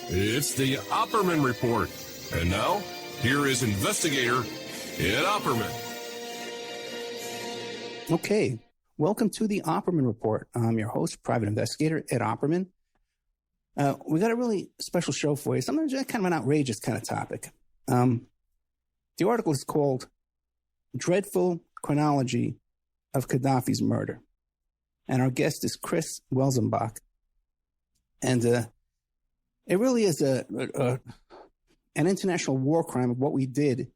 It's the Opperman Report. And now, here is investigator Ed Opperman. Okay, welcome to the Opperman Report. I'm your host, private investigator Ed Opperman. We got a really special show for you. Something kind of an outrageous kind of topic. The article is called Dreadful Chronology of Gaddafi's Murder. And our guest is Chris Welzenbach. And it really is an international war crime of what we did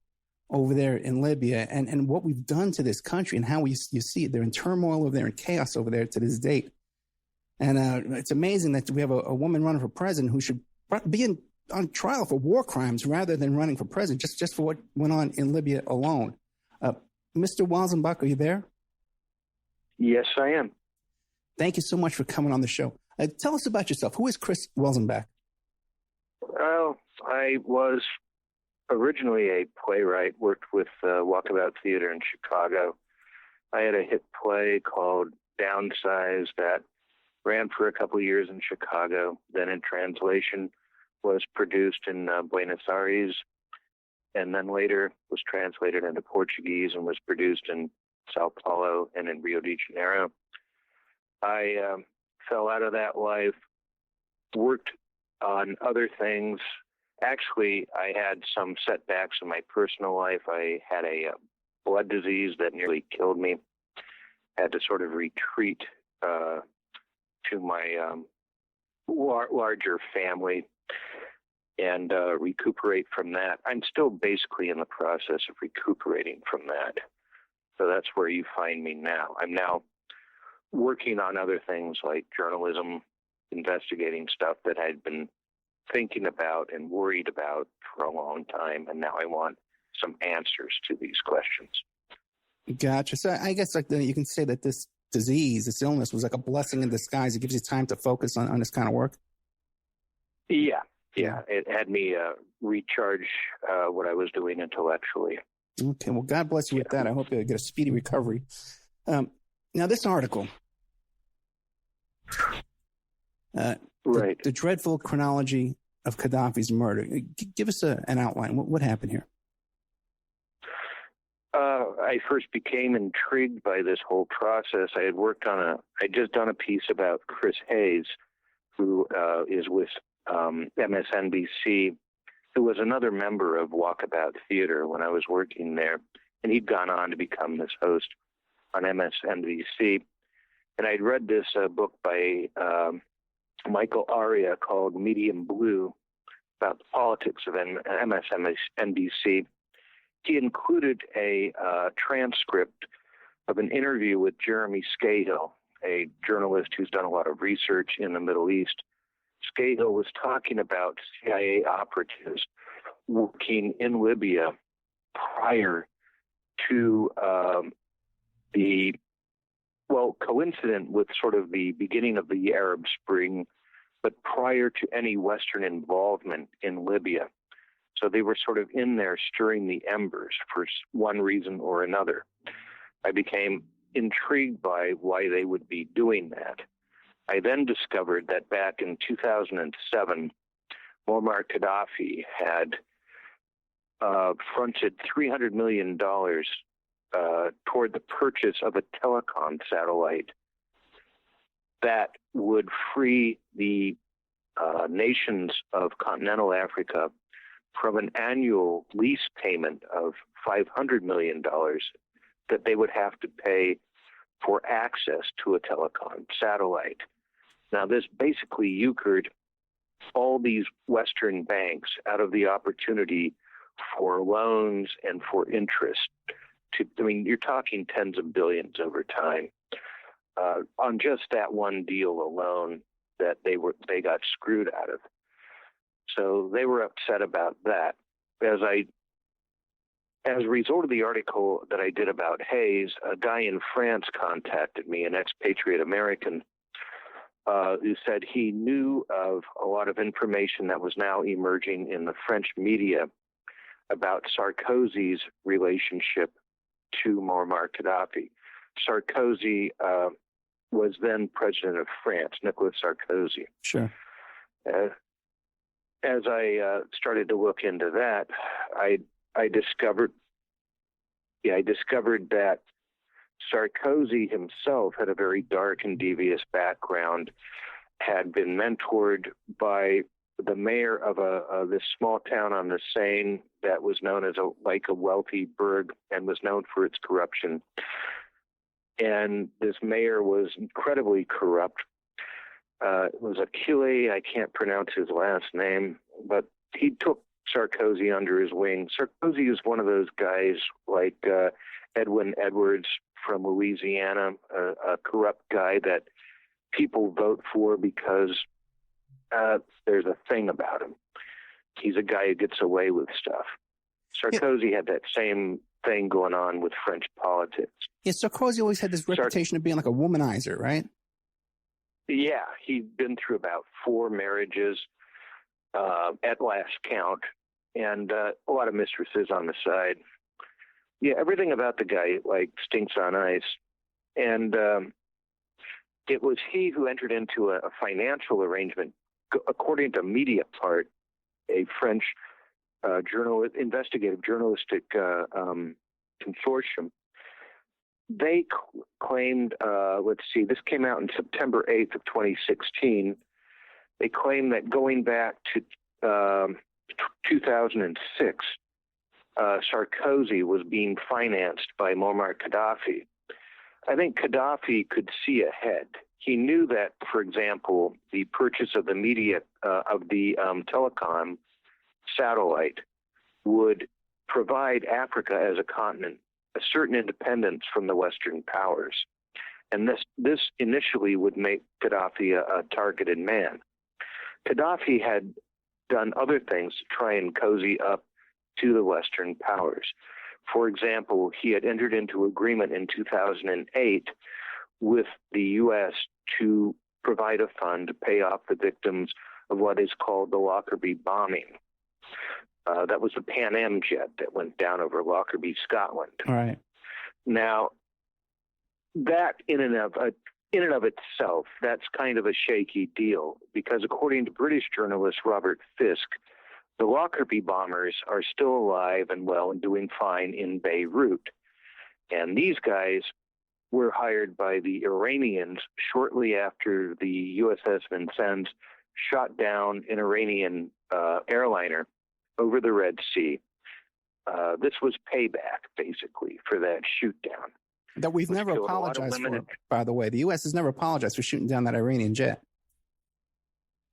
over there in Libya and what we've done to this country and how you see it. They're in turmoil over there and chaos over there to this date. And it's amazing that we have a woman running for president who should be on trial for war crimes rather than running for president, just for what went on in Libya alone. Mr. Welzenbach, are you there? Yes, I am. Thank you so much for coming on the show. Tell us about yourself. Who is Chris Welzenbach? Well, I was originally a playwright, worked with Walkabout Theater in Chicago. I had a hit play called Downsize that ran for a couple of years in Chicago, then in translation was produced in Buenos Aires, and then later was translated into Portuguese and was produced in Sao Paulo and in Rio de Janeiro. I fell out of that life, worked on other things. Actually, I had some setbacks in my personal life. I had a blood disease that nearly killed me. Had to sort of retreat to my larger family and recuperate from that. I'm still basically in the process of recuperating from that. So that's where you find me now. I'm now working on other things like journalism, investigating stuff that I'd been thinking about and worried about for a long time, and now I want some answers to these questions. Gotcha. So I guess you can say that this disease, this illness, was like a blessing in disguise. It gives you time to focus on this kind of work. Yeah. It had me recharge what I was doing intellectually. Okay. Well, God bless you with that. I hope you get a speedy recovery. Now, this article, right, the dreadful chronology of Gaddafi's murder. Give us an outline. What happened here? I first became intrigued by this whole process. I had just done a piece about Chris Hayes, who is with MSNBC, who was another member of Walkabout Theater when I was working there, and he'd gone on to become this host on MSNBC. And I'd read this book by Michael Aria called Medium Blue about the politics of MSNBC. He included a transcript of an interview with Jeremy Scahill, a journalist who's done a lot of research in the Middle East. Scahill was talking about CIA operatives working in Libya prior to coincident with sort of the beginning of the Arab Spring, but prior to any Western involvement in Libya. So they were sort of in there stirring the embers for one reason or another. I became intrigued by why they would be doing that. I then discovered that back in 2007, Muammar Gaddafi had fronted $300 million toward the purchase of a telecom satellite that would free the nations of continental Africa from an annual lease payment of $500 million that they would have to pay for access to a telecom satellite. Now, this basically euchred all these Western banks out of the opportunity for loans and for interest. You're talking tens of billions over time on just that one deal alone that they got screwed out of. So they were upset about that. As a result of the article that I did about Hayes, a guy in France contacted me, an expatriate American, who said he knew of a lot of information that was now emerging in the French media about Sarkozy's relationship to Muammar Gaddafi. Sarkozy was then president of France, Nicolas Sarkozy. Sure. as I started to look into that, I discovered that Sarkozy himself had a very dark and devious background, had been mentored by the mayor of this small town on the Seine that was known as a wealthy burg and was known for its corruption. And this mayor was incredibly corrupt. It was Achille, I can't pronounce his last name, but he took Sarkozy under his wing. Sarkozy is one of those guys like Edwin Edwards from Louisiana, a corrupt guy that people vote for because there's a thing about him. He's a guy who gets away with stuff. Sarkozy had that same thing going on with French politics. Yeah, Sarkozy always had this reputation of being like a womanizer, right? Yeah, he'd been through about 4 marriages at last count, and a lot of mistresses on the side. Yeah, everything about the guy like stinks on ice. And it was he who entered into a financial arrangement, according to Mediapart, a French investigative journalistic consortium. They claimed, this came out in September 8th of 2016. They claimed that going back to 2006, Sarkozy was being financed by Muammar Gaddafi. I think Gaddafi could see ahead. He knew that, for example, the purchase of the telecom satellite would provide Africa as a continent a certain independence from the Western powers. And this initially would make Gaddafi a targeted man. Gaddafi had done other things to try and cozy up to the Western powers. For example, he had entered into agreement in 2008 with the U.S. to provide a fund to pay off the victims of what is called the Lockerbie bombing. That was the Pan Am jet that went down over Lockerbie, Scotland. All right. Now, that in and of itself, that's kind of a shaky deal, because according to British journalist Robert Fisk, the Lockerbie bombers are still alive and well and doing fine in Beirut. And these guys were hired by the Iranians shortly after the USS Vincennes shot down an Iranian airliner over the Red Sea. This was payback, basically, for that shoot down. That we've never apologized for, by the way. The U.S. has never apologized for shooting down that Iranian jet.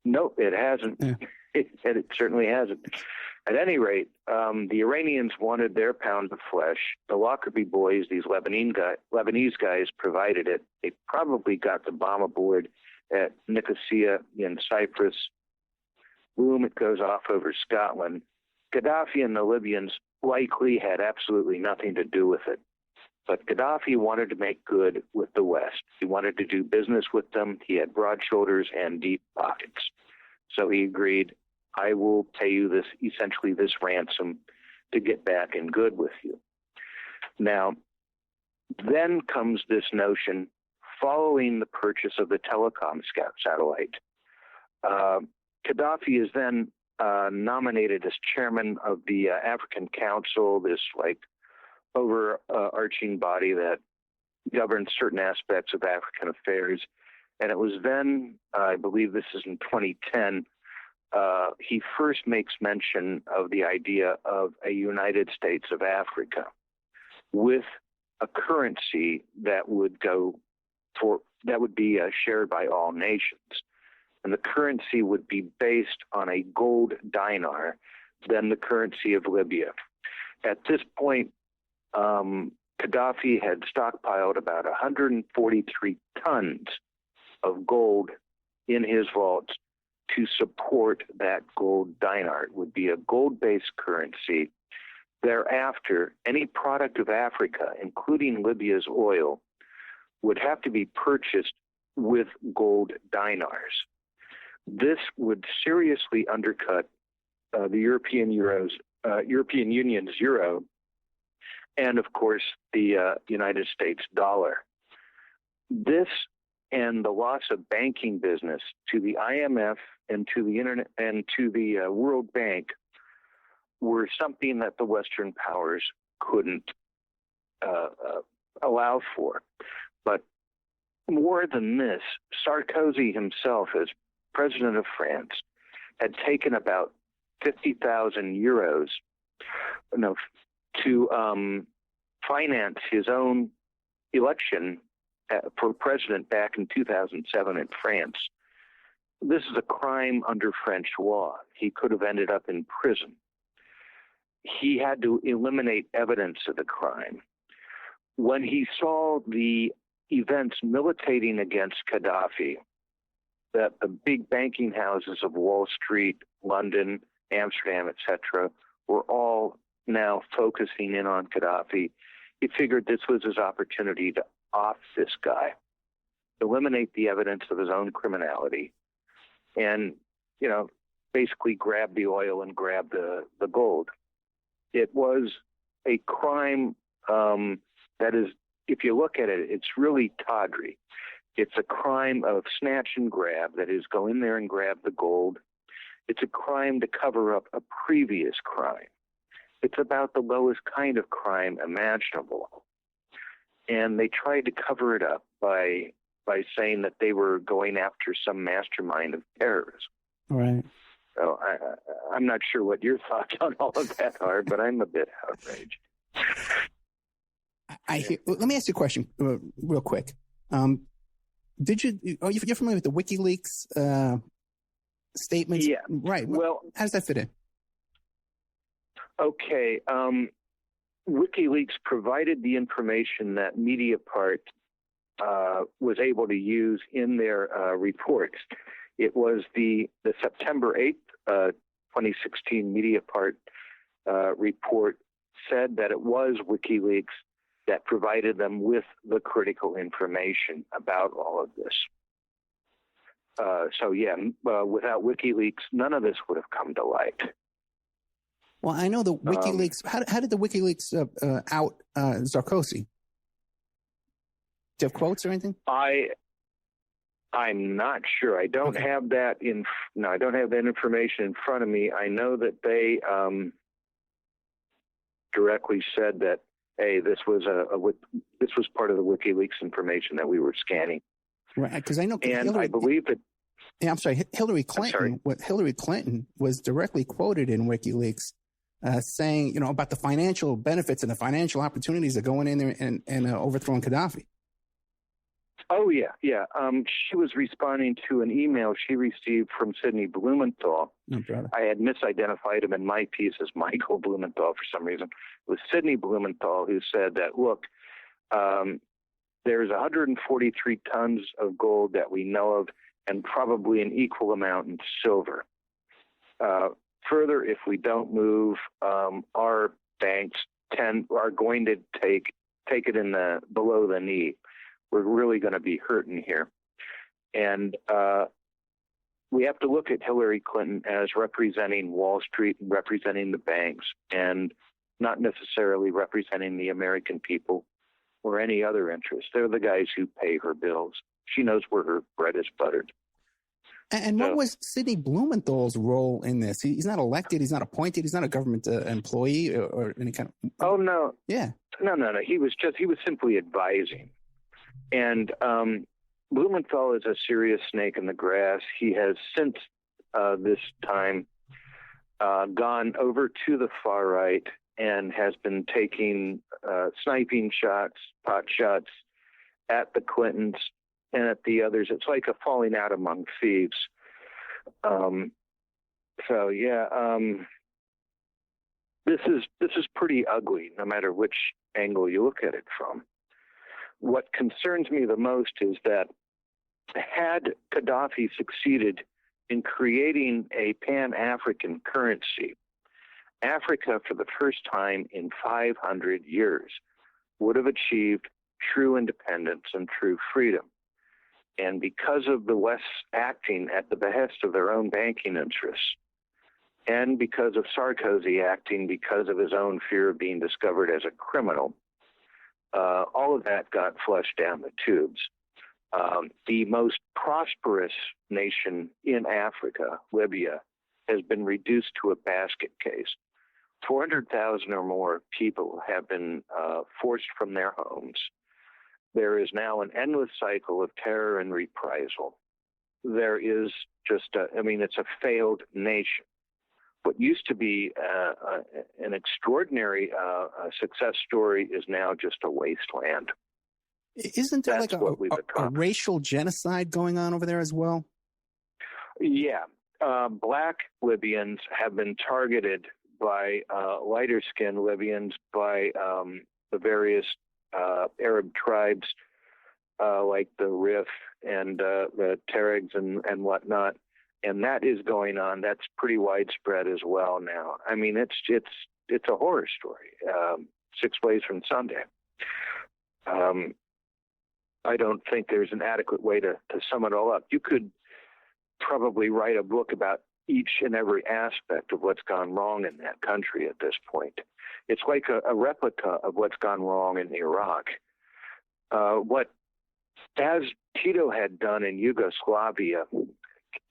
No, it hasn't. Yeah. It certainly hasn't. At any rate, the Iranians wanted their pound of flesh. The Lockerbie boys, these Lebanese guys, provided it. They probably got the bomb aboard at Nicosia in Cyprus. Boom, it goes off over Scotland. Gaddafi and the Libyans likely had absolutely nothing to do with it. But Gaddafi wanted to make good with the West. He wanted to do business with them. He had broad shoulders and deep pockets. So he agreed, I will pay you this ransom to get back in good with you. Now, then comes this notion, following the purchase of the telecom satellite. Gaddafi is then nominated as chairman of the African Council, this overarching body that governs certain aspects of African affairs. And it was then, I believe this is in 2010, he first makes mention of the idea of a United States of Africa with a currency that would be shared by all nations. And the currency would be based on a gold dinar, then the currency of Libya. At this point, Gaddafi had stockpiled about 143 tons of gold in his vaults to support that gold dinar. It would be a gold-based currency. Thereafter, any product of Africa, including Libya's oil, would have to be purchased with gold dinars. This would seriously undercut the European Union's euro, and of course the United States dollar. This and the loss of banking business to the IMF and to the internet and to the World Bank were something that the Western powers couldn't allow for. But more than this, Sarkozy himself, as president of France, had taken about 50,000 euros, to finance his own election for president back in 2007 in France. This is a crime under French law. He could have ended up in prison. He had to eliminate evidence of the crime. When he saw the events militating against Gaddafi, that the big banking houses of Wall Street, London, Amsterdam, etc., were all now focusing in on Gaddafi, he figured this was his opportunity to off this guy, eliminate the evidence of his own criminality, and, basically grab the oil and grab the gold. It was a crime that is, if you look at it, it's really tawdry. It's a crime of snatch and grab, that is, go in there and grab the gold. It's a crime to cover up a previous crime. It's about the lowest kind of crime imaginable. And they tried to cover it up by saying that they were going after some mastermind of terrorism. Right. So I'm not sure what your thoughts on all of that are, but I'm a bit outraged. Let me ask you a question real quick. Are you familiar with the WikiLeaks statements? Yeah. Right. Well, how does that fit in? Okay. WikiLeaks provided the information that Mediapart was able to use in their reports. It was the September 8th, 2016 Mediapart report said that it was WikiLeaks that provided them with the critical information about all of this. Without WikiLeaks, none of this would have come to light. Well, I know the WikiLeaks. How did the WikiLeaks out Sarkozy? Do you have quotes or anything? I'm not sure. I don't have that I don't have that information in front of me. I know that they directly said that, hey, this was this was part of the WikiLeaks information that we were scanning. Right, because I know, and I believe that. Yeah, I'm sorry, Hillary Clinton. What Hillary Clinton was directly quoted in WikiLeaks, saying, about the financial benefits and the financial opportunities that going in there and overthrowing Gaddafi. Oh, yeah. She was responding to an email she received from Sidney Blumenthal. Oh, brother. I had misidentified him in my piece as Michael Blumenthal for some reason. It was Sidney Blumenthal who said that, look, there's 143 tons of gold that we know of and probably an equal amount in silver. Further, if we don't move, our banks are going to take it in below the knee. We're really going to be hurting here. And we have to look at Hillary Clinton as representing Wall Street and representing the banks and not necessarily representing the American people or any other interest. They're the guys who pay her bills. She knows where her bread is buttered. And what was Sidney Blumenthal's role in this? He's not elected. He's not appointed. He's not a government employee or any kind of. Oh, no. Yeah. No. He was simply advising. And Blumenthal is a serious snake in the grass. He has since this time gone over to the far right and has been taking sniping shots, pot shots at the Clintons and at the others. It's like a falling out among thieves. This is pretty ugly, no matter which angle you look at it from. What concerns me the most is that had Gaddafi succeeded in creating a Pan-African currency, Africa, for the first time in 500 years, would have achieved true independence and true freedom. And because of the West acting at the behest of their own banking interests, and because of Sarkozy acting because of his own fear of being discovered as a criminal, all of that got flushed down the tubes. The most prosperous nation in Africa, Libya, has been reduced to a basket case. 400,000 or more people have been forced from their homes. There is now an endless cycle of terror and reprisal. There is it's a failed nation. What used to be an extraordinary success story is now just a wasteland. Isn't there a racial genocide going on over there as well? Yeah. Black Libyans have been targeted by lighter-skinned Libyans, by the various Arab tribes like the Ruff and the Tuaregs and whatnot. And that is going on. That's pretty widespread as well now. I mean, it's a horror story. 6 ways from Sunday. I don't think there's an adequate way to sum it all up. You could probably write a book about each and every aspect of what's gone wrong in that country at this point. It's like a replica of what's gone wrong in Iraq. As Tito had done in Yugoslavia,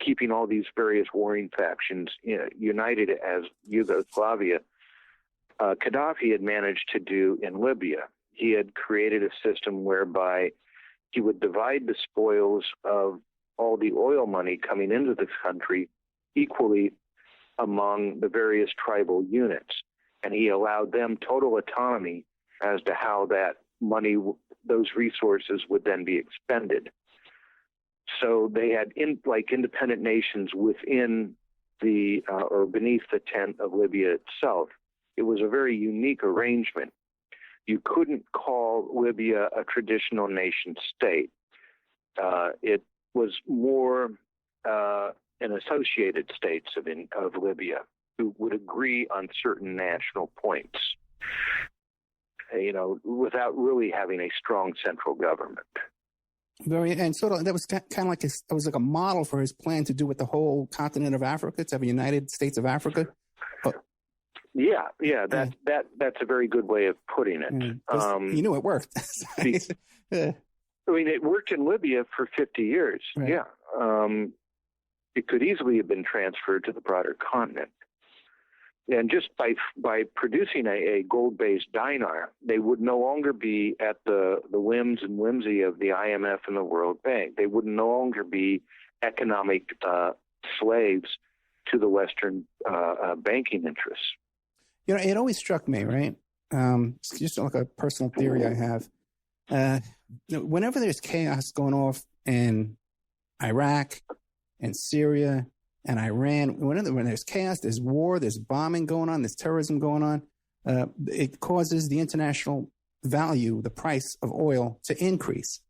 keeping all these various warring factions united as Yugoslavia, Gaddafi had managed to do in Libya. He had created a system whereby he would divide the spoils of all the oil money coming into the country equally among the various tribal units. And he allowed them total autonomy as to how that money, those resources would then be expended. So they had independent nations within or beneath the tent of Libya itself. It was a very unique arrangement. You couldn't call Libya a traditional nation state. It was more an associated states of Libya who would agree on certain national points, without really having a strong central government. And sort of that was kind of like it was like a model for his plan to do with the whole continent of Africa, to have a United States of Africa. That's a very good way of putting it. You knew it worked. It worked in Libya for 50 years. Right. Yeah. It could easily have been transferred to the broader continent. And just by producing a gold-based dinar, they would no longer be at the whims and whimsy of the IMF and the World Bank. They would no longer be economic slaves to the Western banking interests. It always struck me, right? It's just like a personal theory I have. Whenever there's chaos going off in Iraq and Syria and Iran, when there's chaos, there's war, there's bombing going on, there's terrorism going on, it causes the international value, the price of oil, to increase.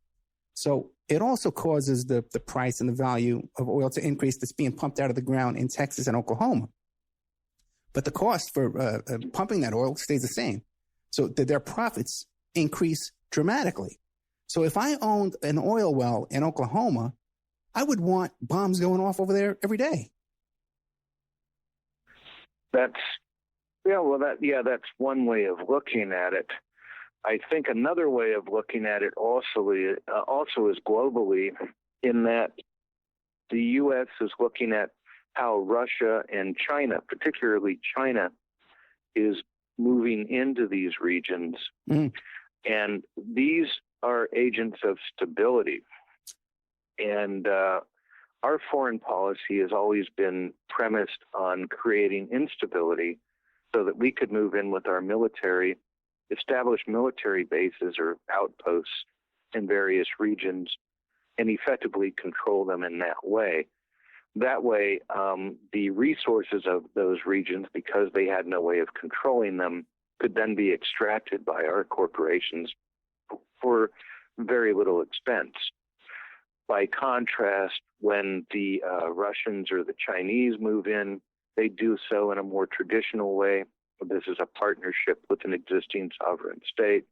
So it also causes the price and the value of oil to increase that's being pumped out of the ground in Texas and Oklahoma. But the cost for pumping that oil stays the same. So their profits increase dramatically. So if I owned an oil well in Oklahoma, I would want bombs going off over there every day. That's one way of looking at it. I think another way of looking at it also is globally, in that the U.S. is looking at how Russia and China, particularly China, is moving into these regions. And these are agents of stability. And our foreign policy has always been premised on creating instability so that we could move in with our military, establish military bases or outposts in various regions, and effectively control them in that way. That way, the resources of those regions, because they had no way of controlling them, could then be extracted by our corporations for very little expense. By contrast, when the Russians or the Chinese move in, they do so in a more traditional way. This is a partnership with an existing sovereign state.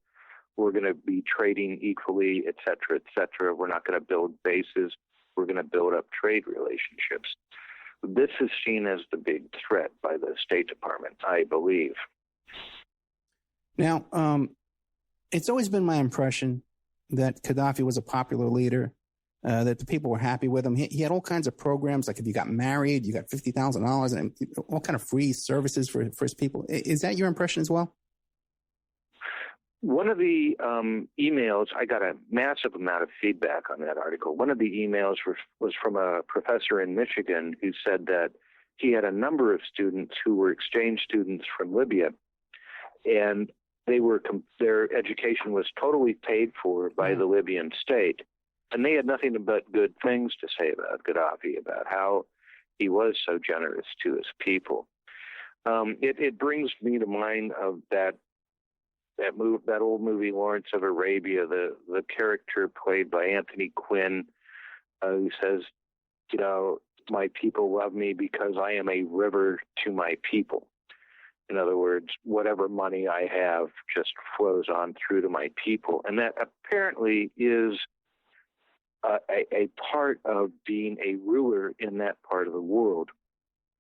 We're going to be trading equally, et cetera, et cetera. We're not going to build bases. We're going to build up trade relationships. This is seen as the big threat by the State Department, I believe. Now, it's always been my impression that Gaddafi was a popular leader, that the people were happy with him. He had all kinds of programs, like if you got married, you got $50,000 and all kind of free services for his people. Is that your impression as well? One of the emails, I got a massive amount of feedback on that article. One of the emails was from a professor in Michigan who said that he had a number of students who were exchange students from Libya, and their education was totally paid for by the Libyan state. And they had nothing but good things to say about Gaddafi, about how he was so generous to his people. It brings me to mind of that old movie Lawrence of Arabia, the character played by Anthony Quinn, who says, my people love me because I am a river to my people. In other words, whatever money I have just flows on through to my people. And that apparently is a part of being a ruler in that part of the world.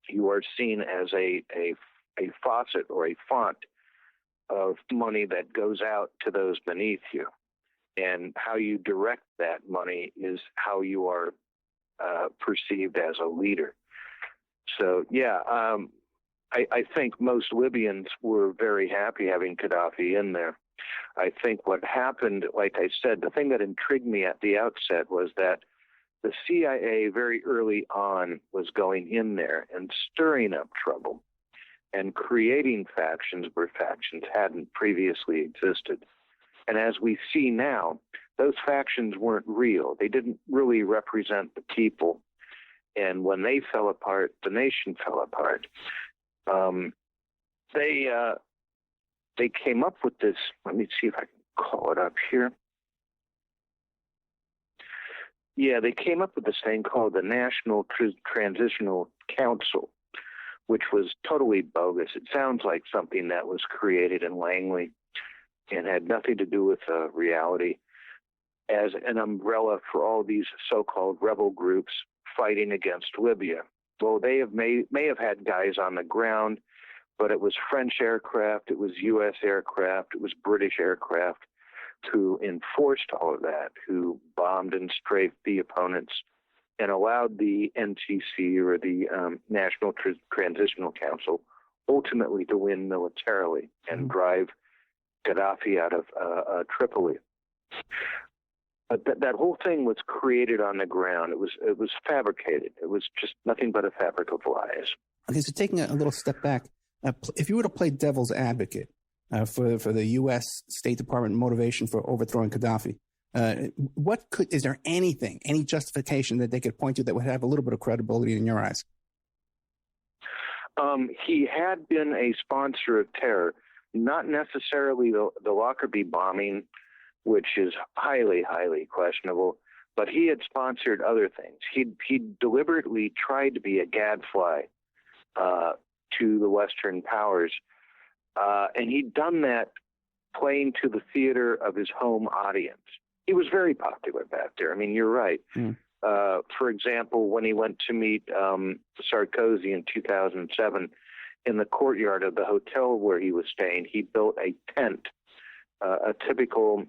You are seen as a faucet or a font of money that goes out to those beneath you. And how you direct that money is how you are perceived as a leader. So, I think most Libyans were very happy having Gaddafi in there. I think what happened, like I said, the thing that intrigued me at the outset was that the CIA very early on was going in there and stirring up trouble and creating factions where factions hadn't previously existed. And as we see now, those factions weren't real. They didn't really represent the people. And when they fell apart, the nation fell apart. They came up with this. Let me see if I can call it up here. Yeah, they came up with this thing called the National Transitional Council, which was totally bogus. It sounds like something that was created in Langley and had nothing to do with reality, as an umbrella for all these so-called rebel groups fighting against Libya. Well, they may have had guys on the ground, but it was French aircraft, it was U.S. aircraft, it was British aircraft who enforced all of that, who bombed and strafed the opponents and allowed the NTC, or the National Transitional Council, ultimately to win militarily and drive Gaddafi out of Tripoli. But that whole thing was created on the ground. It was fabricated. It was just nothing but a fabric of lies. Okay, so taking a little step back, if you were to play devil's advocate for the U.S. State Department motivation for overthrowing Gaddafi, is there any justification that they could point to that would have a little bit of credibility in your eyes? He had been a sponsor of terror, not necessarily the Lockerbie bombing, which is highly, highly questionable, but he had sponsored other things. He deliberately tried to be a gadfly to the Western powers, and he'd done that playing to the theater of his home audience. He was very popular back there. I mean, you're right. For example, when he went to meet Sarkozy in 2007, in the courtyard of the hotel where he was staying, he built a tent, a typical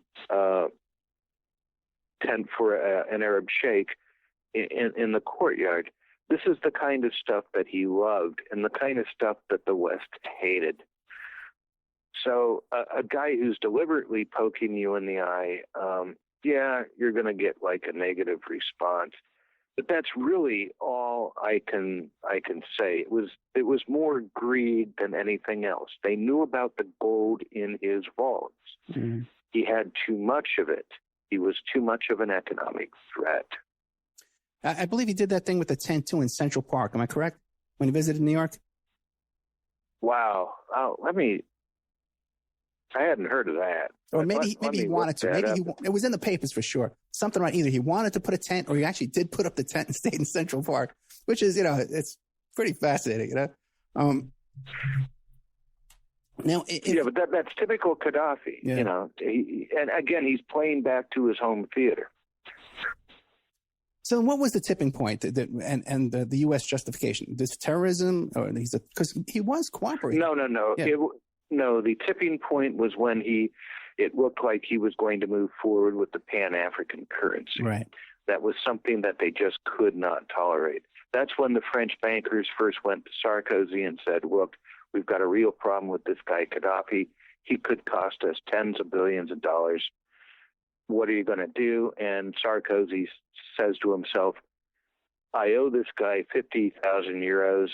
tent for an Arab sheikh in the courtyard. This is the kind of stuff that he loved and the kind of stuff that the West hated. So a guy who's deliberately poking you in the eye, you're going to get like a negative response. But that's really all I can say. It was more greed than anything else. They knew about the gold in his vaults. He had too much of it. He was too much of an economic threat. I believe he did that thing with the tent too in Central Park. Am I correct? When he visited New York? Wow. I hadn't heard of that. Or maybe he wanted to. It was in the papers for sure. Something right. Either he wanted to put a tent, or he actually did put up the tent and stayed in Central Park, which is, it's pretty fascinating, Now, but that's typical Gaddafi. Yeah. And again, he's playing back to his home theater. So, what was the tipping point and the U.S. justification? This terrorism, or because he was cooperating? No. Yeah. No, the tipping point was when it looked like he was going to move forward with the Pan-African currency. Right. that was something that they just could not tolerate. That's when the French bankers first went to Sarkozy and said, look, we've got a real problem with this guy Gaddafi. He could cost us tens of billions of dollars. What are you going to do? And Sarkozy says to himself, I owe this guy 50,000 euros,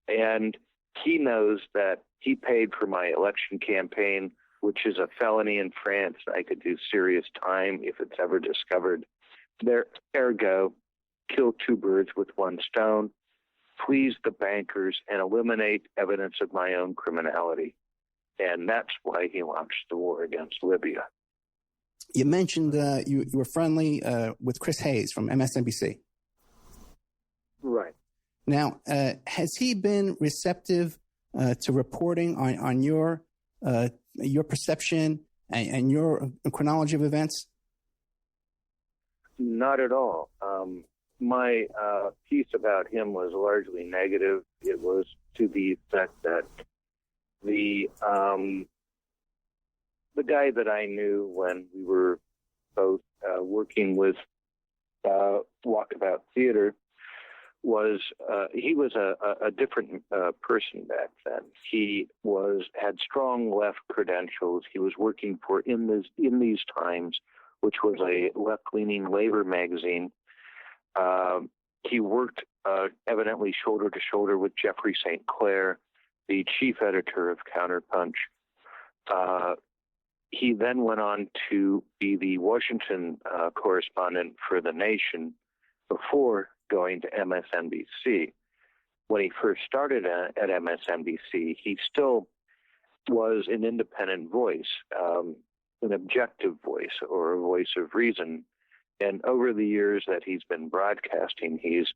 and he knows that he paid for my election campaign, which is a felony in France. I could do serious time if it's ever discovered. Ergo, kill two birds with one stone, please the bankers, and eliminate evidence of my own criminality. And that's why he launched the war against Libya. You mentioned you were friendly with Chris Hayes from MSNBC. Right. Now, has he been receptive to reporting on your perception and your chronology of events? Not at all. My piece about him was largely negative. It was to the effect that the guy that I knew when we were both working with Walkabout Theater was he was a different person back then. He had strong left credentials. He was working for In These Times, which was a left-leaning labor magazine. He worked evidently shoulder to shoulder with Jeffrey St. Clair, the chief editor of Counterpunch. He then went on to be the Washington correspondent for The Nation before going to MSNBC. When he first started at MSNBC, he still was an independent voice, an objective voice, or a voice of reason. And over the years that he's been broadcasting, he's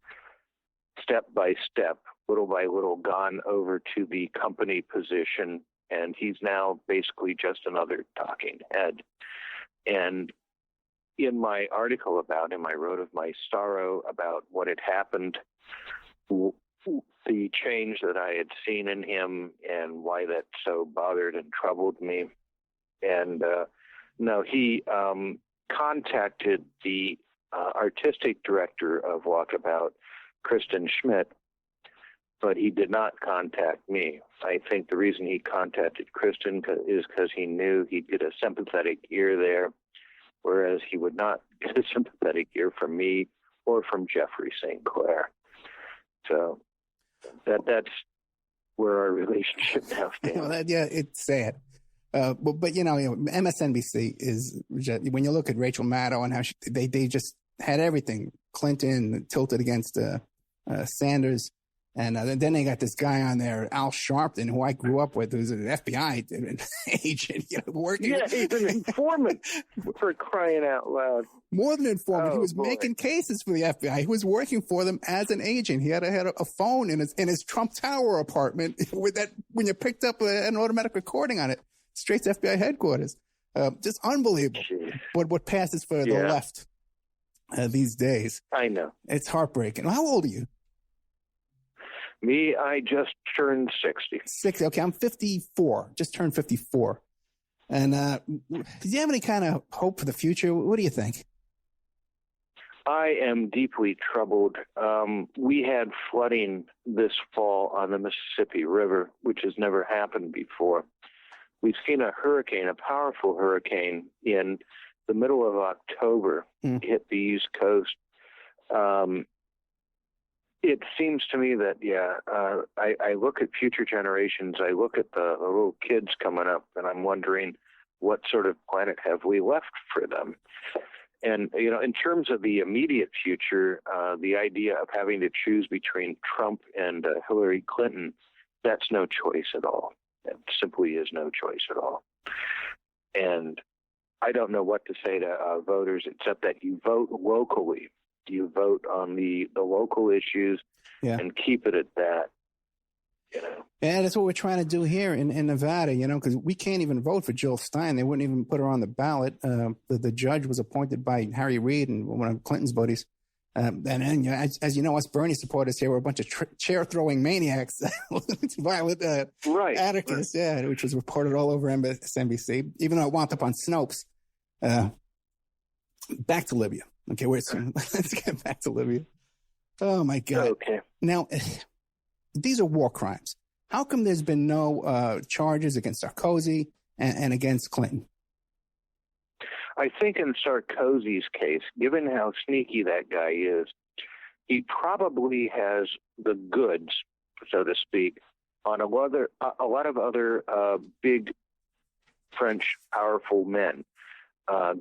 step by step, little by little, gone over to the company position, and he's now basically just another talking head. And in my article about him, I wrote of my sorrow about what had happened, the change that I had seen in him, and why that so bothered and troubled me. And no, he contacted the artistic director of Walkabout, Kristen Schmidt, but he did not contact me. I think the reason he contacted Kristen is because he knew he'd get a sympathetic ear there, whereas he would not get a sympathetic ear from me or from Jeffrey St. Clair. So that's where our relationship now stands. Well, yeah, it's sad. But you know, MSNBC is, when you look at Rachel Maddow and how they just had everything, Clinton tilted against Sanders. And then they got this guy on there, Al Sharpton, who I grew up with, who's an FBI agent, working. Yeah, he's an informant, for crying out loud. More than informant. He was boy. making cases for the FBI. He was working for them as an agent. He had a phone in his Trump Tower apartment with that, when you picked up an automatic recording on it, straight to FBI headquarters. Just unbelievable what passes for the left these days. I know. It's heartbreaking. How old are you? Me, I just turned 60. 60. Okay, I'm 54. Just turned 54. And do you have any kind of hope for the future? What do you think? I am deeply troubled. We had flooding this fall on the Mississippi River, which has never happened before. We've seen a hurricane, a powerful hurricane, in the middle of October hit the East Coast. It seems to me that, I look at future generations, I look at the little kids coming up, and I'm wondering what sort of planet have we left for them? And, in terms of the immediate future, the idea of having to choose between Trump and Hillary Clinton, that's no choice at all. It simply is no choice at all. And I don't know what to say to voters except that you vote locally. You vote on the local issues and keep it at that. Yeah, that's what we're trying to do here in Nevada, because we can't even vote for Jill Stein. They wouldn't even put her on the ballot. The judge was appointed by Harry Reid and one of Clinton's buddies. And then, as you know, us Bernie supporters here were a bunch of chair-throwing maniacs, violent anarchists, which was reported all over MSNBC, even though it wound up on Snopes. Back to Libya. Okay, let's get back to Libya. Oh, my God. Okay. Now, these are war crimes. How come there's been no charges against Sarkozy and against Clinton? I think in Sarkozy's case, given how sneaky that guy is, he probably has the goods, so to speak, on a lot of other big French powerful men,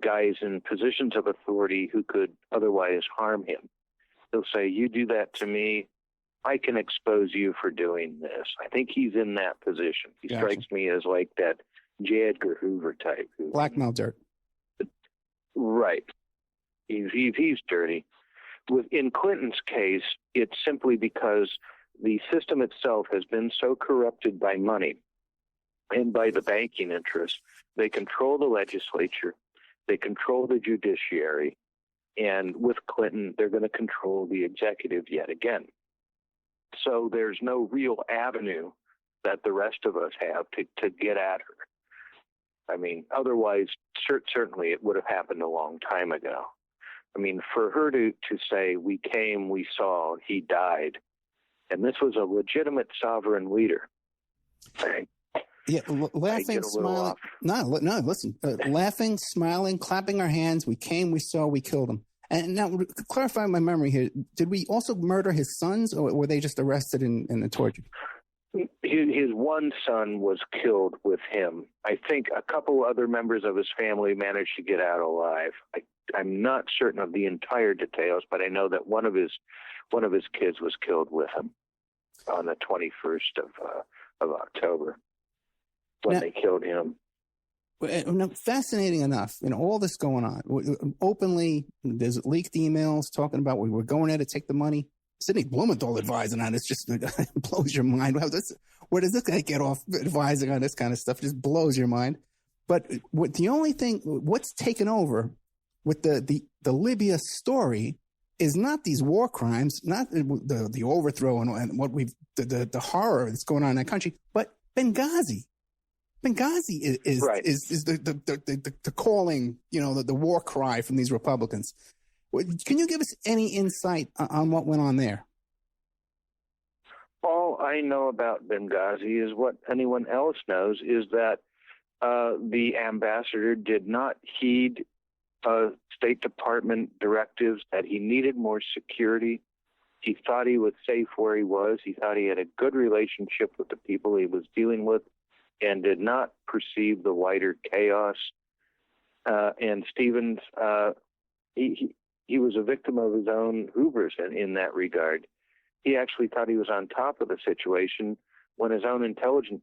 guys in positions of authority who could otherwise harm him. He'll say, you do that to me, I can expose you for doing this. I think he's in that position. He Gotcha. strikes me as like that J. Edgar Hoover type. Blackmail dirt. Right. He's dirty. In Clinton's case, it's simply because the system itself has been so corrupted by money and by the banking interests. They control the legislature. They control the judiciary. And with Clinton, they're going to control the executive yet again. So there's no real avenue that the rest of us have to get at her. I mean, otherwise, certainly it would have happened a long time ago. I mean, for her to say, we came, we saw, he died, and this was a legitimate sovereign leader. Yeah, laughing, smiling. No, listen. Laughing, smiling, clapping our hands. We came, we saw, we killed him. And now, clarify my memory here. Did we also murder his sons, or were they just arrested and tortured? His one son was killed with him. I think a couple other members of his family managed to get out alive. I'm not certain of the entire details, but I know that one of his kids was killed with him on the 21st of October when they killed him. Fascinating enough, all this going on openly. There's leaked emails talking about we were going there to take the money. Sidney Blumenthal advising on this just blows your mind. Where does this guy get off advising on this kind of stuff? It just blows your mind. But what's taken over with the Libya story is not these war crimes, not the overthrow and what the horror that's going on in that country, but Benghazi. Benghazi is the calling, the war cry from these Republicans. Can you give us any insight on what went on there? All I know about Benghazi is what anyone else knows, is that the ambassador did not heed State Department directives, that he needed more security. He thought he was safe where he was. He thought he had a good relationship with the people he was dealing with and did not perceive the wider chaos. And Stevens, he was a victim of his own hubris in that regard. He actually thought he was on top of the situation when his own intelligence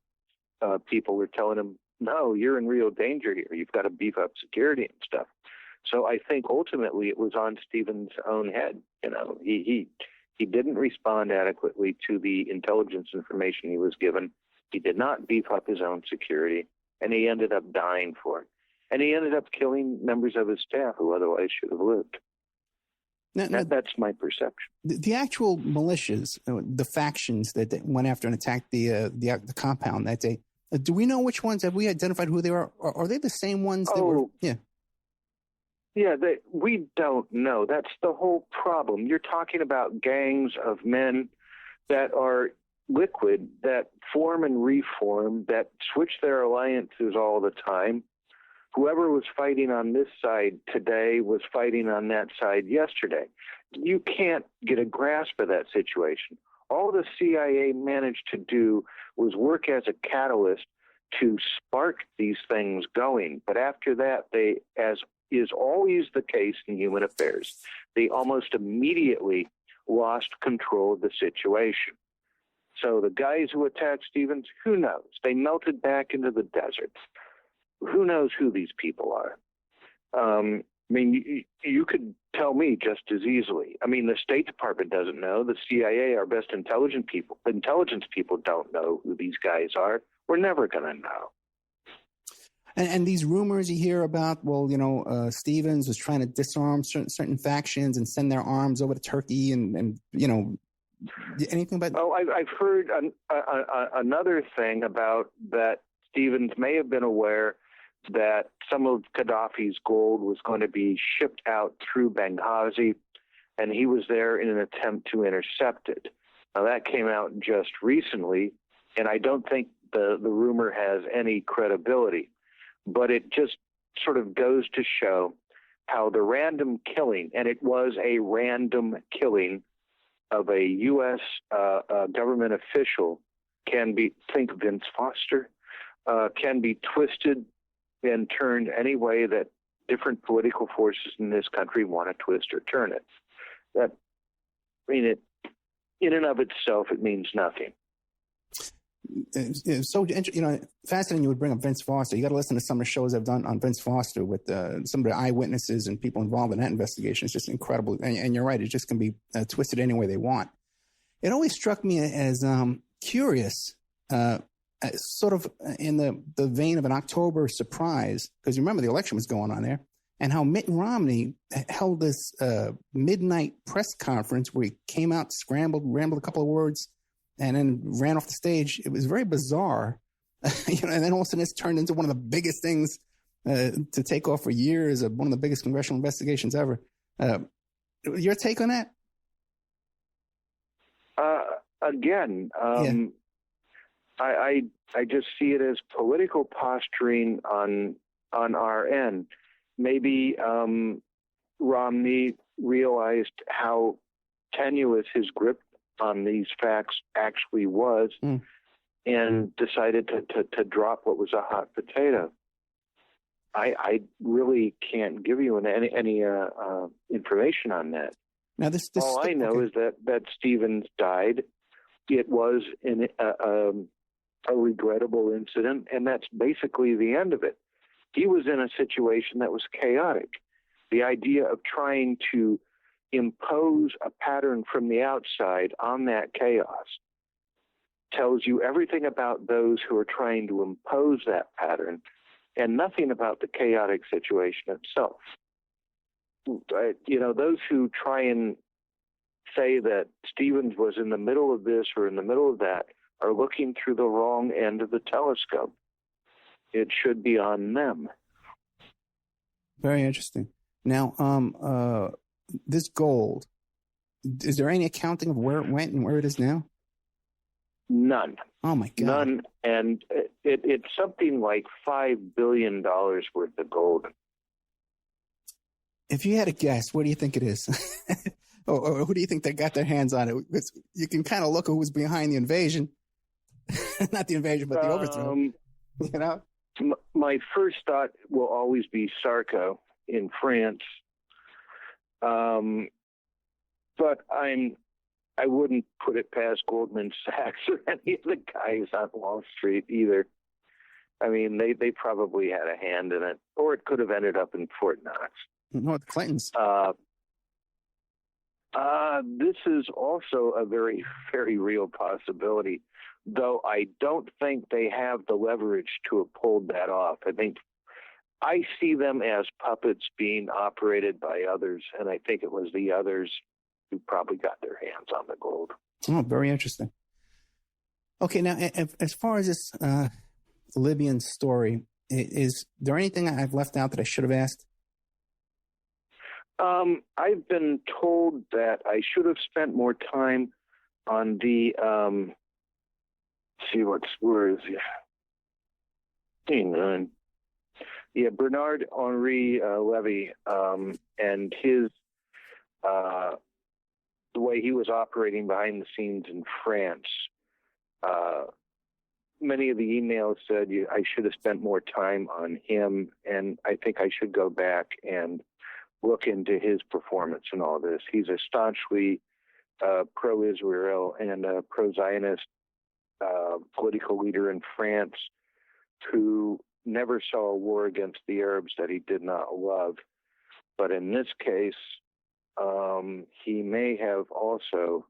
people were telling him, no, you're in real danger here. You've got to beef up security and stuff. So I think ultimately it was on Stevens' own head. He didn't respond adequately to the intelligence information he was given. He did not beef up his own security, and he ended up dying for it. And he ended up killing members of his staff who otherwise should have lived. That's my perception. The actual militias, the factions that went after and attacked the compound that day, do we know which ones? Have we identified who they are? Are they the same ones that were? Yeah. Yeah, we don't know. That's the whole problem. You're talking about gangs of men that are liquid, that form and reform, that switch their alliances all the time. Whoever was fighting on this side today was fighting on that side yesterday. You can't get a grasp of that situation. All the CIA managed to do was work as a catalyst to spark these things going. But after that, they, as is always the case in human affairs, they almost immediately lost control of the situation. So the guys who attacked Stevens, who knows? They melted back into the desert. Who knows who these people are? I mean, you could tell me just as easily. I mean, the State Department doesn't know. The CIA, our best intelligence people don't know who these guys are. We're never going to know. And these rumors you hear about, Stevens was trying to disarm certain factions and send their arms over to Turkey and anything about... Oh, I've heard another thing about that. Stevens may have been aware that some of Gaddafi's gold was going to be shipped out through Benghazi, and he was there in an attempt to intercept it. Now, that came out just recently, and I don't think the rumor has any credibility, but it just sort of goes to show how the random killing, and it was a random killing of a U.S. Government official, can be, think Vince Foster, can be twisted and turned any way that different political forces in this country want to twist or turn it. That, I mean, it in and of itself, it means nothing. It's so fascinating you would bring up Vince Foster. You got to listen to some of the shows I've done on Vince Foster with some of the eyewitnesses and people involved in that investigation. It's just incredible. And you're right, it just can be twisted any way they want. It always struck me as curious, sort of in the vein of an October surprise, because you remember the election was going on there, and how Mitt Romney held this midnight press conference where he came out, rambled a couple of words, and then ran off the stage. It was very bizarre. And then all of a sudden it's turned into one of the biggest things to take off for years, one of the biggest congressional investigations ever. Your take on that? Again, I just see it as political posturing on our end. Maybe Romney realized how tenuous his grip on these facts actually was, and decided to drop what was a hot potato. I really can't give you any information on that. Now, this all I know is that Stevens died. It was a regrettable incident, and that's basically the end of it. He was in a situation that was chaotic. The idea of trying to impose a pattern from the outside on that chaos tells you everything about those who are trying to impose that pattern and nothing about the chaotic situation itself. Those who try and say that Stevens was in the middle of this or in the middle of that are looking through the wrong end of the telescope. It should be on them. Very interesting. Now, this gold, is there any accounting of where it went and where it is now? None. Oh, my God. None. And it's something like $5 billion worth of gold. If you had a guess, what do you think it is? or who do you think they got their hands on it? You can kind of look at who was behind the invasion. Not the invasion, but the overthrow. My first thought will always be Sarko in France. But I wouldn't put it past Goldman Sachs or any of the guys on Wall Street either. I mean, they probably had a hand in it, or it could have ended up in Fort Knox. No, the Clintons. This is also a very, very real possibility, though I don't think they have the leverage to have pulled that off. I see them as puppets being operated by others, and I think it was the others who probably got their hands on the gold. Oh, very interesting. Okay, now, as far as this Libyan story, is there anything I've left out that I should have asked? I've been told that I should have spent more time on the, Bernard Henri Levy, and his, the way he was operating behind the scenes in France. Many of the emails said I should have spent more time on him, and I think I should go back and look into his performance in all this. He's a staunchly pro-Israel and pro-Zionist political leader in France who never saw a war against the Arabs that he did not love. But in this case, he may have also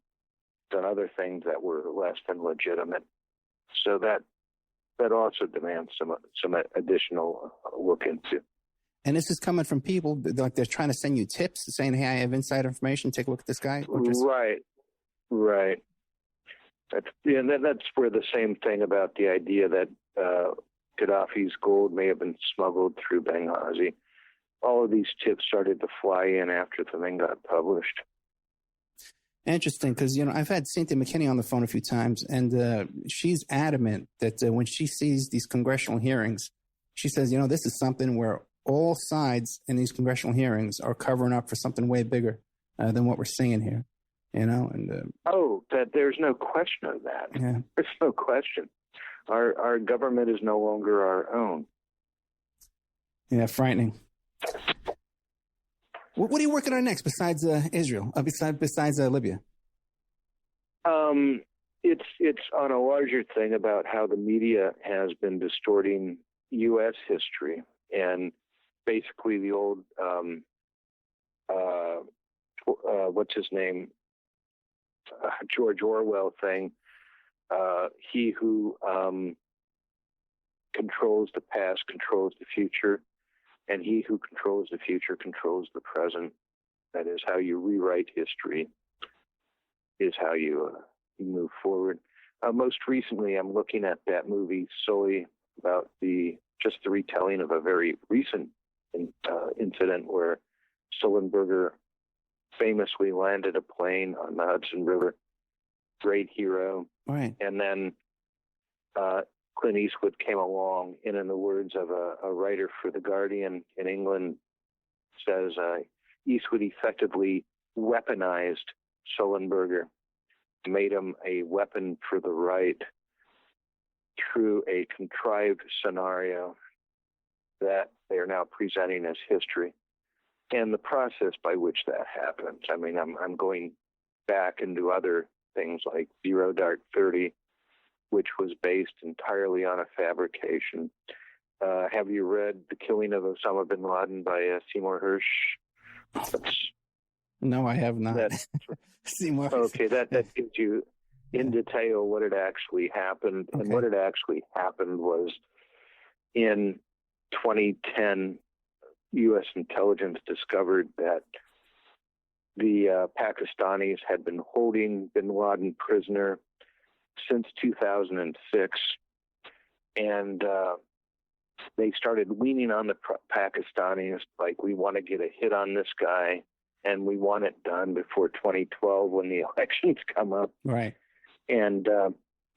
done other things that were less than legitimate. So that also demands some additional look into. And this is coming from people like they're trying to send you tips, saying, "Hey, I have inside information. Take a look at this guy." Right. That's where the same thing about the idea that Gaddafi's gold may have been smuggled through Benghazi. All of these tips started to fly in after the thing got published. Interesting, because, I've had Cynthia McKinney on the phone a few times, and she's adamant that when she sees these congressional hearings, she says, this is something where all sides in these congressional hearings are covering up for something way bigger than what we're seeing here, that there's no question of that. Yeah. There's no question. Our government is no longer our own. Yeah, frightening. What are you working on next besides Israel? Besides Libya? It's on a larger thing about how the media has been distorting U.S. history, and basically the old what's his name, George Orwell thing. He who controls the past controls the future, and he who controls the future controls the present. That is how you rewrite history, is how you move forward. Most recently, I'm looking at that movie solely about the retelling of a very recent incident where Sullenberger famously landed a plane on the Hudson River. Great hero. Right. And then Clint Eastwood came along, and in the words of a writer for The Guardian in England, says Eastwood effectively weaponized Sullenberger, made him a weapon for the right through a contrived scenario that they are now presenting as history. And the process by which that happens, I mean, I'm going back into other things like Zero Dark 30, which was based entirely on a fabrication. Have you read The Killing of Osama bin Laden by Seymour Hersh? No, I have not. Seymour. Okay, that gives you in detail what had actually happened. Okay. And what had actually happened was in 2010, U.S. intelligence discovered that the Pakistanis had been holding bin Laden prisoner since 2006, and they started leaning on the Pakistanis, like, we want to get a hit on this guy, and we want it done before 2012 when the elections come up. Right. And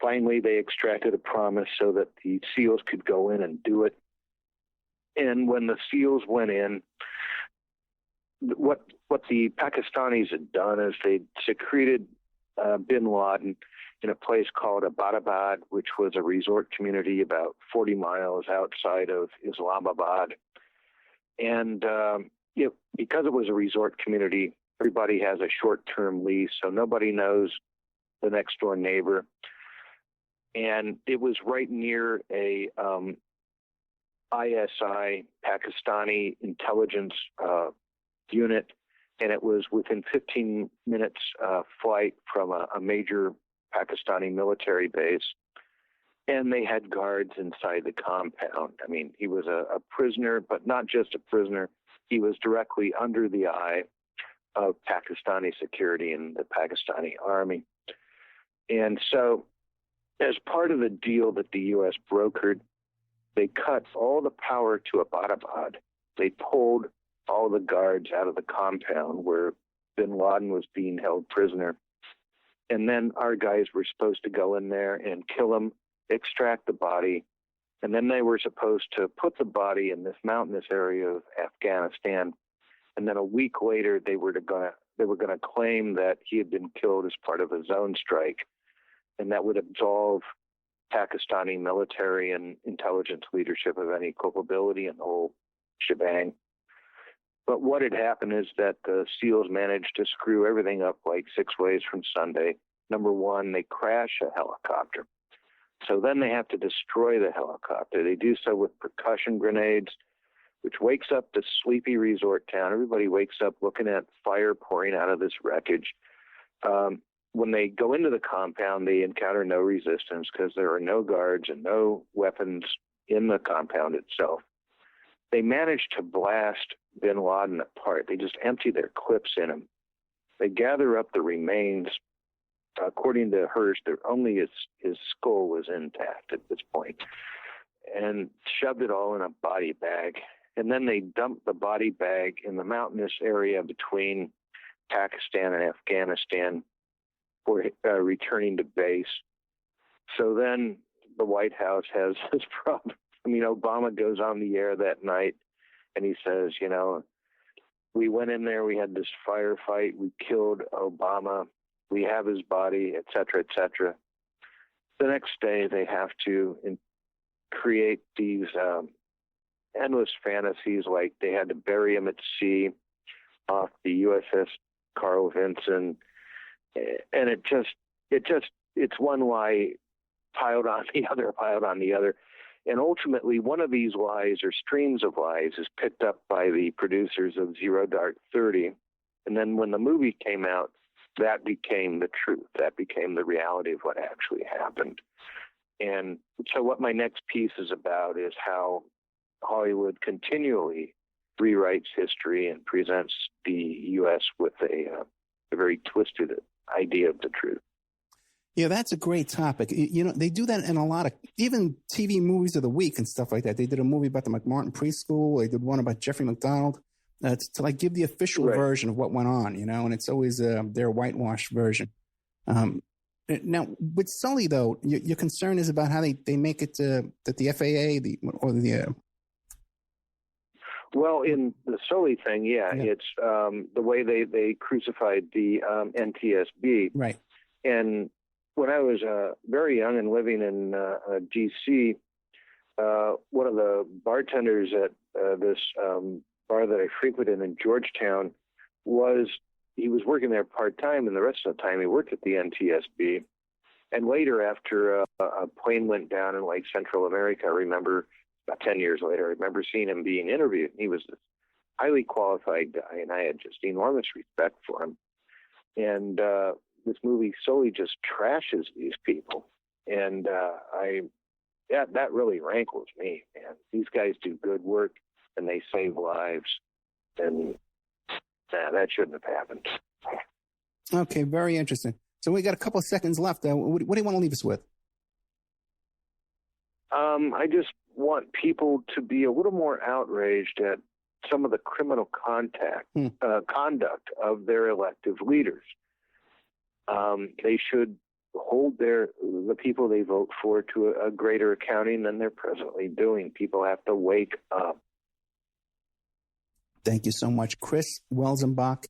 finally, they extracted a promise so that the SEALs could go in and do it. And when the SEALs went in, what the Pakistanis had done is they secreted bin Laden in a place called Abbottabad, which was a resort community about 40 miles outside of Islamabad. And because it was a resort community, everybody has a short-term lease, so nobody knows the next-door neighbor. And it was right near a ISI, Pakistani intelligence unit, and it was within 15 minutes flight from a major Pakistani military base. And they had guards inside the compound. I mean, he was a prisoner, but not just a prisoner. He was directly under the eye of Pakistani security and the Pakistani army. And so, as part of the deal that the U.S. brokered, they cut all the power to Abbottabad. They pulled all the guards out of the compound where bin Laden was being held prisoner. And then our guys were supposed to go in there and kill him, extract the body, and then they were supposed to put the body in this mountainous area of Afghanistan. And then a week later, they were going to claim that he had been killed as part of a zone strike, and that would absolve Pakistani military and intelligence leadership of any culpability in the whole shebang. But what had happened is that the SEALs managed to screw everything up like 6 ways from Sunday. Number one, they crash a helicopter. So then they have to destroy the helicopter. They do so with percussion grenades, which wakes up the sleepy resort town. Everybody wakes up looking at fire pouring out of this wreckage. When they go into the compound, they encounter no resistance because there are no guards and no weapons in the compound itself. They manage to blast bin Laden apart. They just empty their clips in him. They gather up the remains. According to Hersh, only his skull was intact at this point. and shoved it all in a body bag. And then they dumped the body bag in the mountainous area between Pakistan and Afghanistan for returning to base. So then the White House has this problem. I mean, Obama goes on the air that night and he says, you know, we went in there, we had this firefight, we killed Obama, we have his body, et cetera, et cetera. The next day they have to create these endless fantasies, like they had to bury him at sea off the USS Carl Vinson. And it's one lie piled on the other. And ultimately, one of these lies or streams of lies is picked up by the producers of Zero Dark 30. And then when the movie came out, that became the truth. That became the reality of what actually happened. And so what my next piece is about is how Hollywood continually rewrites history and presents the U.S. with a very twisted idea of the truth. Yeah, that's a great topic. You know, they do that in a lot of, even TV movies of the week and stuff like that. They did a movie about the McMartin preschool. They did one about Jeffrey McDonald to like give the official version of what went on, you know, and it's always their whitewashed version. Now, with Sully, though, your concern is about how they make it that the FAA, Well, in the Sully thing, it's the way they crucified the NTSB. Right. And when I was very young and living in D.C., one of the bartenders at this bar that I frequented in Georgetown he was working there part-time, and the rest of the time he worked at the NTSB. And later, after a plane went down in like Central America, I remember about 10 years later, I remember seeing him being interviewed. He was this highly qualified guy, and I had just enormous respect for him. And this movie solely just trashes these people. And that really rankles me, man. These guys do good work, and they save lives. And that shouldn't have happened. Okay, very interesting. So we got a couple of seconds left. What do you want to leave us with? I just want people to be a little more outraged at some of the criminal conduct of their elective leaders. They should hold the people they vote for to a greater accounting than they're presently doing. People have to wake up. Thank you so much, Chris Welzenbach.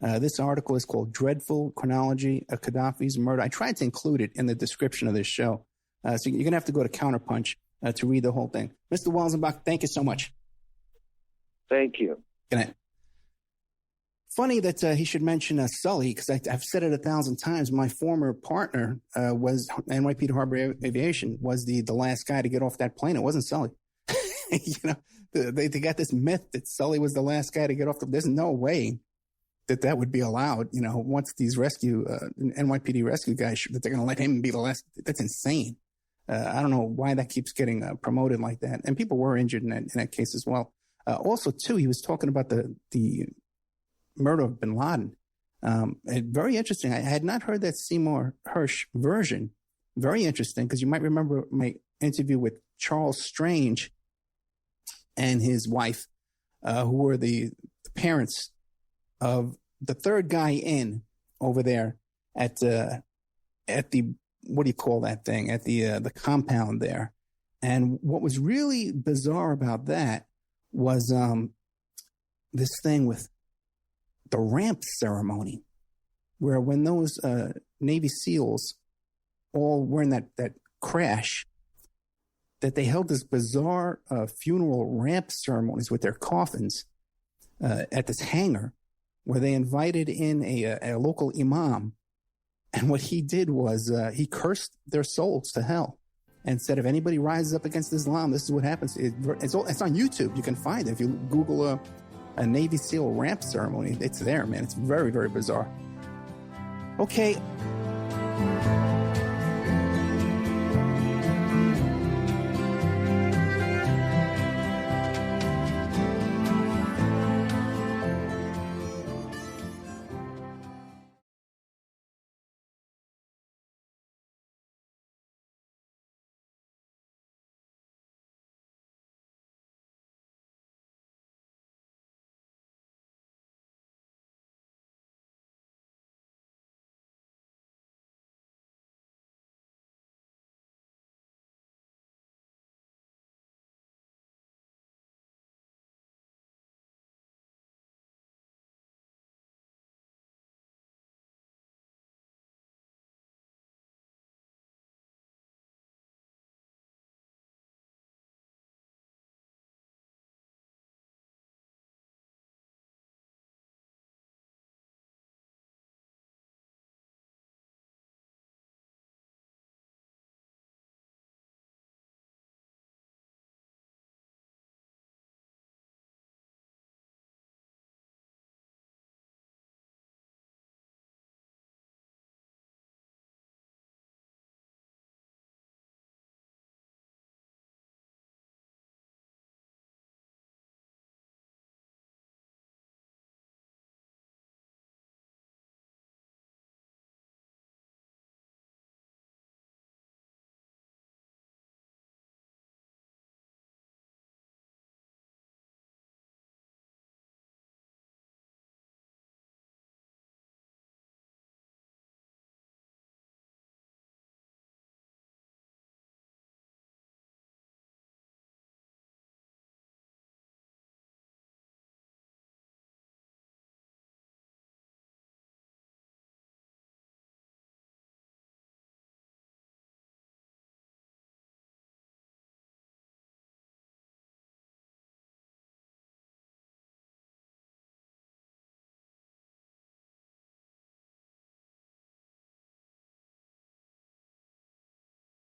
This article is called Dreadful Chronology of Gaddafi's Murder. I tried to include it in the description of this show. So you're going to have to go to Counterpunch to read the whole thing. Mr. Welzenbach, thank you so much. Thank you. Good night. Funny that he should mention Sully, because I've said it 1,000 times. My former partner was NYPD Harbor Aviation, was the last guy to get off that plane. It wasn't Sully. You know, they got this myth that Sully was the last guy to get off there's no way that would be allowed. You know, once these NYPD rescue guys, that they're going to let him be the last. That's insane. I don't know why that keeps getting promoted like that. And people were injured in that case as well. Also, too, he was talking about the murder of bin Laden. Very interesting. I had not heard that Seymour Hersh version. Very interesting, because you might remember my interview with Charles Strange and his wife, who were the parents of the third guy in over there at the what do you call that thing, at the compound there. And what was really bizarre about that was this thing with the ramp ceremony, where when those Navy SEALs all were in that crash, that they held this bizarre funeral ramp ceremonies with their coffins at this hangar, where they invited in a local imam. And what he did was he cursed their souls to hell and said, if anybody rises up against Islam, this is what happens. It's on YouTube. You can find it. If you Google a Navy SEAL ramp ceremony, it's there, man. It's very, very bizarre. Okay.